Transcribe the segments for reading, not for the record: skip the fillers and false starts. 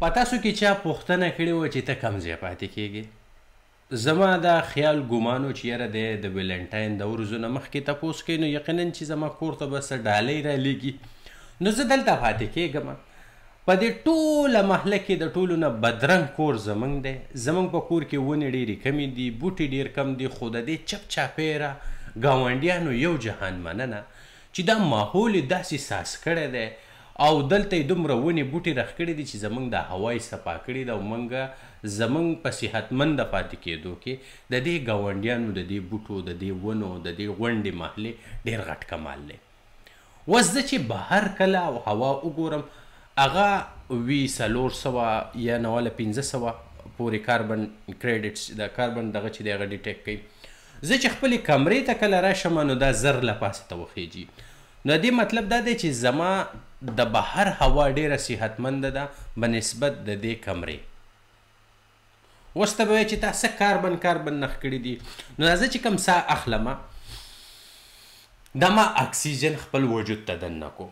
په تاسو کې چا پوښتنه کړې وه چې ته کوم ځای پاتې کېږې؟ زما دا خیال ګمان و چې یاره دی د ویلنټاین د ورځو نه مخکې تپوس کوي نو یقینا چې زما کور ته به څه ډالۍ رالیږي نو زه دلته پاتې کېږم. په دې ټوله محله کې د ټولو نه بدرنګ کور زمونږ دی. زمونږ په کور کې ونې ډېرې کمې دي، بوټي ډېر کم دي، خو د دې چپ چاپېره ګاونډیانو یو جهان مننه چې دا ماحول یې داسې ساس کړی دی او دلته یې دومره ونې بوټي رخ کړي دي چې زمونږ د هوا یې صفا کړي ده او موږ زمونږ په صحتمنده پاتې کېدو کې د دې ګاونډیانو د دې بوټو د دې ونو د دې غونډې محلې ډېر غټ کمال دی. اوس زه چې بهر کله او هوا وګورم هغه وي 400 یا 500 پورې کاربن کریډټس د کاربن دغه چې دی هغه ډیټیکټ کوي. زه چې خپلې کمرې ته کله راشم نو دا زر له پاسه ته وخیږي. نو دې مطلب دا دی چې زما د بهر هوا ډیره صحتمنده ده بنسبت د دې کمرې. اوس ته به وایې چې تا څه کاربن نښ کړي دي. نو زه چې کوم ساه اخلمه دا ما اکسیجن خپل وجود ته دننه کو.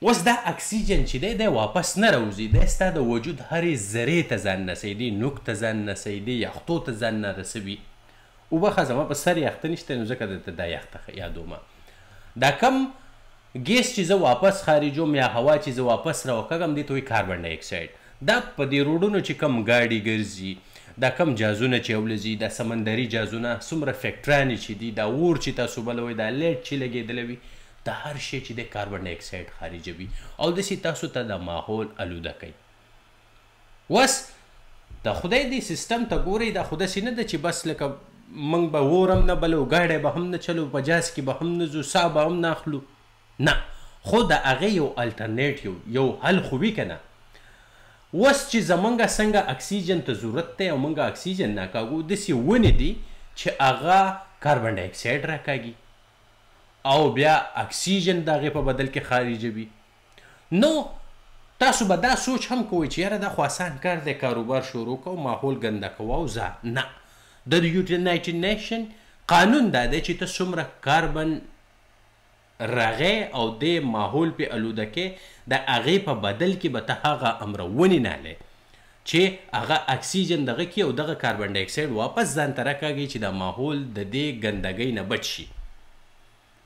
اوس دا اکسیجن چې دی واپس نه راوځي، دی ستا د وجود هرې ذرې ته ځان رسوي، نوک ته ځان رسوي، یختو ته ځان نه رسوي. وبخه زما په سر یخته نشته نو ځکه درته دا یخته یادومه. دا کم ګیس چې زه واپس خارجوم یا هوا چې زه واپس راوکږم دې ته وایي کاربن ډای اکساید. دا په دې روډونو چې کم ګاډي ګرځي، دا کم جازونه چې ولځي، دا سمندري جازونه، څومره فیکټرانې چې دي، دا اور چې تاسو بلوئ، دا لیټ چې لګېدلی وي، دا هر شی چې دی کاربن ډای اکساید خارجوي او داسې تاسو ته د ماحول آلوده کوي. اوس د خدای دې سیستم ته ګورئ، دا خو داسې نه ده چې بس لکه موږ به اور هم نه بلو، ګاډی به هم نه چلو، په جاز کې به هم نه ځو، ساه به هم نه اخلو. نه، خو د هغې یو الټرنیټیو یو حل خو وي که نه. اوس چې زمونږ څنګه اکسیجن ته ضرورت دی او موږ اکسیجن نه کاږو، داسې ونې دي چې هغه کاربن ډای اکساید راکاږي او بیا اکسیجن د هغې په بدل کې خارجوي. نو تاسو به دا سوچ هم کوئ چې یاره دا خو اسان کار دی، کاروبار شروع کوو، ماحول ګنده کوو او ځه. نه، د یونایټډ نیشن قانون دا دی چې ته څومره کاربن رغې او د ماحول پې آلوده کې د هغې په بدل کې به ته هغه امره ونینالی چې هغه اکسیجن دغه کې او دغه کاربن ډای اکساید واپس ځان ته راکاږي چې د ماحول د دې ګندګۍ نه بچ شي.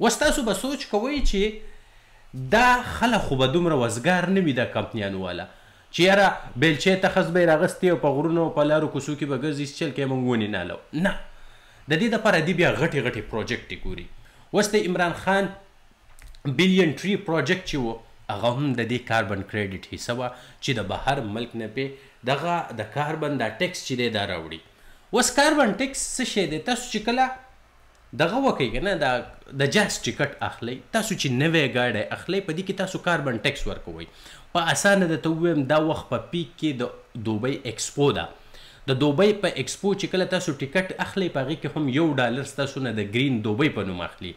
اوس تاسو به سوچ کوئ چې دا خلک خو به دومره وزګار نه وي دا کمپنیانو والا چې یاره بیلچې ته ښځ به یې راغستې او په غرونو په لارو کوڅو کې به ګرځي چې چل کې موږ ونینالو. نه، د دې دپاره دې بیا غټې غټې پروجیکټې ګوري. اوس د عمران خان بلیون ټری پروجیکټ چې و هغه هم د دې کاربن کریډټ حصه وه چې د بهر ملک نه پې دغه د کاربن دا ټیکس چې دی دا راوړي. اوس کاربن ټیکس څه شی دی؟ تاسو چې کله دغه وکئ که نه د جاز ټکټ اخلئ، تاسو چې نوی ګاډی اخلئ په دې کې تاسو کاربن ټیکس ورکوئ. په اسانه درته ووایم دا وخت په پیک کې د دوبۍ ایکسپو ده. د دوبۍ په ایکسپو چې کله تاسو ټکټ اخلئ په هغې کې هم $1 ستاسو نه د گرین دوبۍ په نوم اخلي.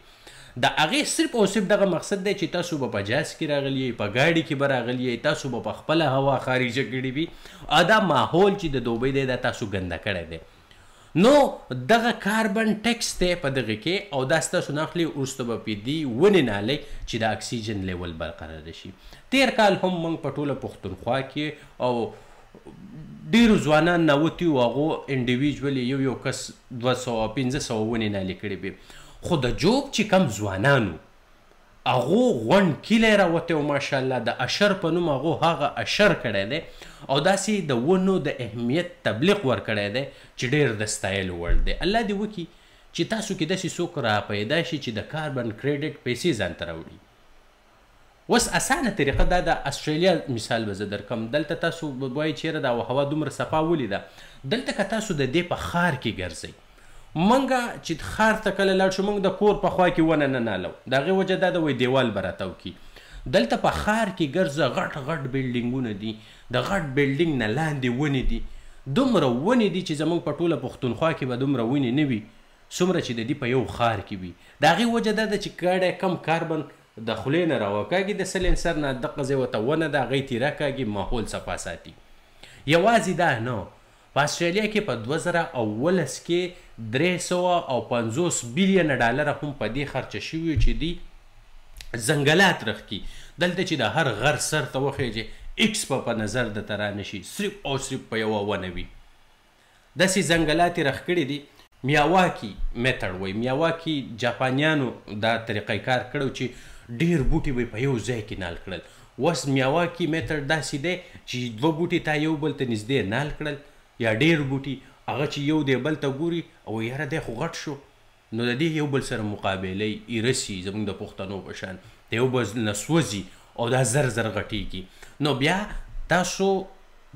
د هغې صرف او صرف دغه مقصد دی چې تاسو به په جاز کې راغلی یئ، په ګاډي کې به راغلی یئ، تاسو به په خپله هوا خارجه کړې وي او دا ماحول چې د دوبۍ دی دا تاسو ګنده کړی دی. نو دغه کاربن ټیکس دی په دغه کې او دا ستاسو نه اخلي، وروسته به پې دې ونینالی چې د اکسیجن لیول برقراره شي. تیر کال هم موږ په ټوله پښتونخوا کې او ډېرو ځوانان ناوتي وو، هغو انډیویجولي یو کس 200-500 ونینالې کړې وې. خو د جوب چې کم ځوانانو هغو غونډ کیلی راوتی و ماشاءالله، د اشر په نوم هغو هغه اشر کړی دی او داسې د ونو د اهمیت تبلیغ ورکړی دی چې ډېر د ستایلو وړ دی. الله دې وکړي چې تاسو کې داسې څوک را پیدا شي چې د کاربن کریډټ پیسې ځان ته راوړي. اوس اسانه طریقه دا د استرالیا مثال به زه درکړم. دلته تاسو وایئ چې یاره دا هوا دومره صفا ولې ده. دلته که تاسو د دې په ښار کې ګرځئ، منګه چې ښار ته کله لاړ شو، موږ د کور په خوا کې ونه نه نالو، د هغې وجه دا ده وایي دیوال به راتاو کي. دلته په ښار کې ګرځه، غټ غټ بلډینګونه دي، د غټ بلډینګ نه لاندې ونې دي، دومره ونې دي چې زموږ په ټوله پښتونخوا کې به دومره ونې نه وي څومره چې د دې په یو ښار کې وي. د هغې وجه دا ده چې ګاډی کم کاربن د خولې نه راوکاږي، د سلنسر نه دقه ځای ورته ونه ده هغې تې راکاږي، ماحول صفا ساتي. یوازې دا نه، په استرالیا کې په 2019 کې $350 بلیون هم په دې خرچه شوي چې دي ځنګلات رخ کي. دلته چې د هر غر سر ته وخیږي ایکس په نظر درته رانشي، صرف او صرف په یوه ونه وي. داسې ځنګلات یې رخ کړي دي. میاواکي میتډ وایي، میاواکي جاپانیانو دا طریقه کار کړی چې ډېر بوټي به په یو ځای کې نال کړل. اوس میاواکي میتډ داسې دی چې دوه بوټي تا یو بل ته نږدې نال کړل، یا ډېر بوټي هغه چې یو دی بل ته ګوري او یاره دی خو غټ شو، نو د دې یو بل سره مقابله ایره سي زموږ د پښتنو په شان، د یو بل نه سوځي او دا زر زر غټیږي. نو بیا تاسو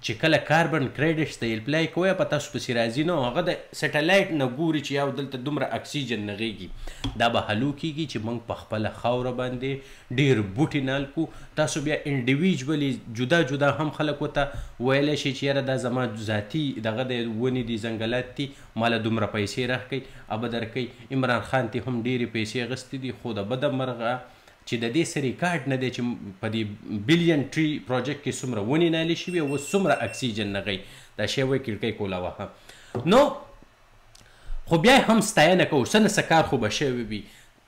چې کله کاربن کریډټس ته اپلای کوئ په تاسو پسې راځي، نو هغه د سټلایټ نه ګوري چې یو دلته دومره اکسیجن نغېږي. دا به حلو کېږي چې موږ په خپله خاوره باندې ډېر بوټي نال کو. تاسو بیا انډیویجولي جدا جدا هم خلک ورته ویلی شي چې یاره دا زما ذاتي دغه د ونې دي ځنګلات دي، ماله دومره پیسې راکوئ ابه درکوئ. عمران خان تی هم ډېرې پیسې اخیستې دي، خو د بده مرغه چې د دې سره ریکارډ نه دی چې په دې بلین ټری پروجیکټ کې څومره ونې نالې شوي او څومره اکسیجن نغی، دا شی وایي کړکۍ کوله وهه. نو خو بیا هم ستاینه کوو، څه نه څه کار خو به شوی وي.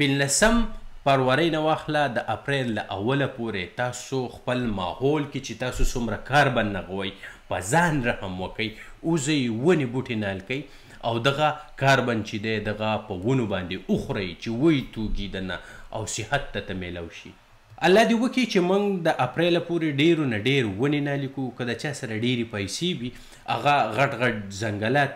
15 فروری نه واخله د اپریل له اوله پورې تاسو خپل ماحول کې چې تاسو څومره کاربن نغوئ په ځان رحم وکئ، اوځئ ونې بوټي نال کوئ او دغه کاربن چې دی دغه په ونو باندې وخورئ چې وی توږي دنه او صحت ته میلاو شي. الله دې وکړي چې موږ د اپریل پورې ډېرو نه ډېر ونې نالې کړو. که د چا سره ډېرې پیسې وي هغه غټ غټ ځنګلات